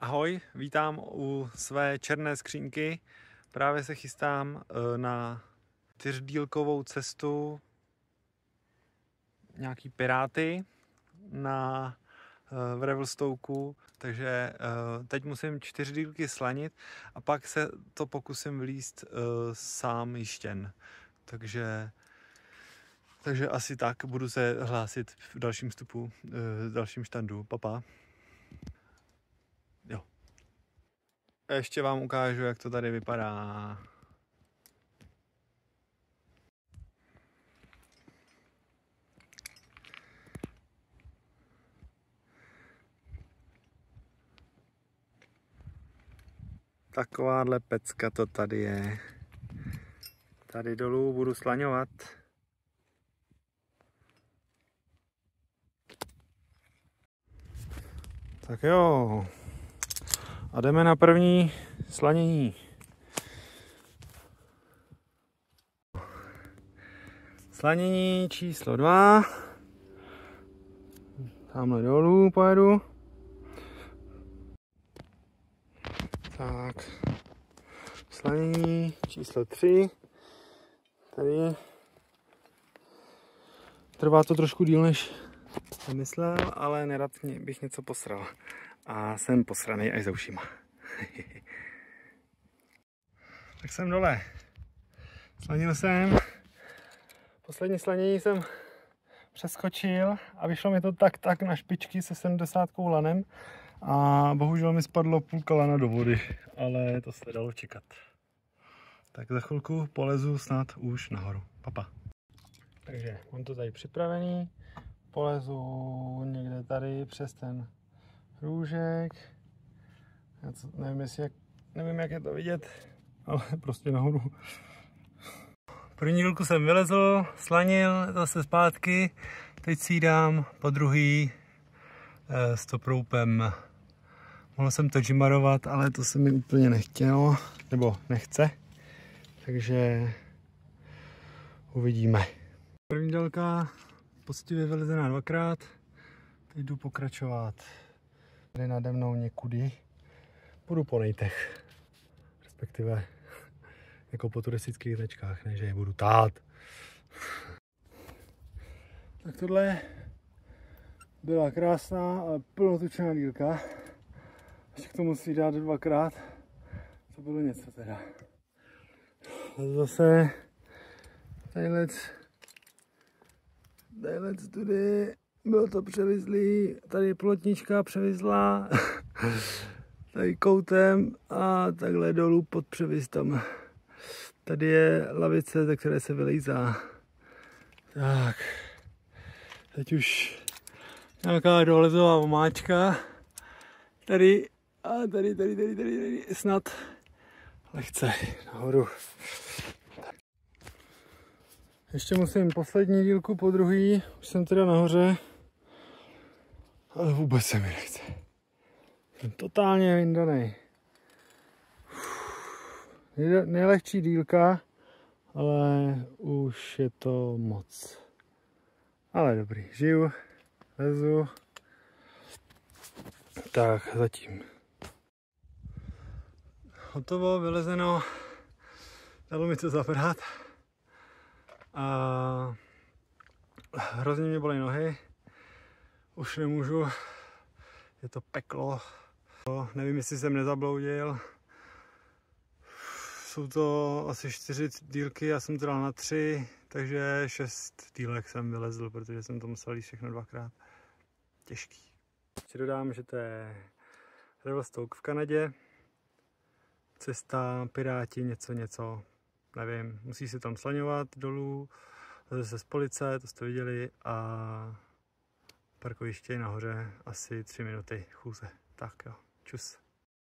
Ahoj, vítám u své černé skřínky. Právě se chystám na 4dílkovou cestu nějaký Piráty v Revelstouku, takže teď musím 4 dílky slanit a pak se to pokusím vylízt sám jištěn. Takže asi tak, budu se hlásit v dalším vstupu, v dalším štandu. Papa. Jo. A ještě vám ukážu, jak to tady vypadá. Takováhle pecka to tady je. Tady dolů budu slaňovat. Tak jo. A jdeme na první slanění. Slanění číslo 2. Tamhle dolů pojedu. Tak. Slanění číslo 3. Tady. Trvá to trošku díl, než jsem myslel, ale nerad bych něco posral. A jsem posranej až za ušima. Tak jsem dole. Slanil jsem. Poslední slanění jsem přeskočil a vyšlo mi to tak na špičky se 70 lanem. A bohužel mi spadlo půlka lana do vody, ale to se dalo čekat. Tak za chvilku polezu snad už nahoru. Papa. Takže mám to tady připravený. Polezu někde tady přes ten růžek. Nevím, jak je to vidět, ale prostě nahoru. První dílku jsem vylezl, slanil, zase zpátky. Teď si dám po druhý s toproupem. Mohl jsem to džimarovat, ale to se mi úplně nechtělo, nebo nechce. Takže uvidíme. První délka poctivě vylezená 2krát. Teď jdu pokračovat tady nade mnou někudy. Půjdu po nejtech, respektive jako po turistických tečkách, ne že je budu tát. Tak tohle byla krásná, ale plnotučná dílka. Ještě k tomu si dát 2krát. To bylo něco teda. A zase tadyhle tudy bylo to převyzlý, tady plotnička převyzlá, tady koutem a takhle dolů pod převiz tam. Tady je lavice, ze které se vylejzá. Tak, teď už nějaká dolezová omáčka. Tady snad lehce nahoru. Ještě musím poslední dílku po druhý, už jsem teda nahoře, ale vůbec se mi nechce. Jsem totálně vyndanej. Nejlehčí dílka, ale už je to moc. Ale dobrý, žiju, lezu. Tak, zatím. Hotovo, vylezeno, dalo mi to zabrat. A hrozně mě bolí nohy, už nemůžu, je to peklo. Nevím, jestli jsem nezabloudil. Jsou to asi 4 dílky, já jsem to dal na 3, takže 6 dílek jsem vylezl, protože jsem to musel jít všechno 2krát. Těžký. Ještě dodám, že to je Revelstoke v Kanadě. Cesta, Piráti, něco, nevím. Musí se tam slaňovat dolů, leze se z police, to jste viděli, a parkoviště nahoře asi 3 minuty chůze. Tak jo, čus.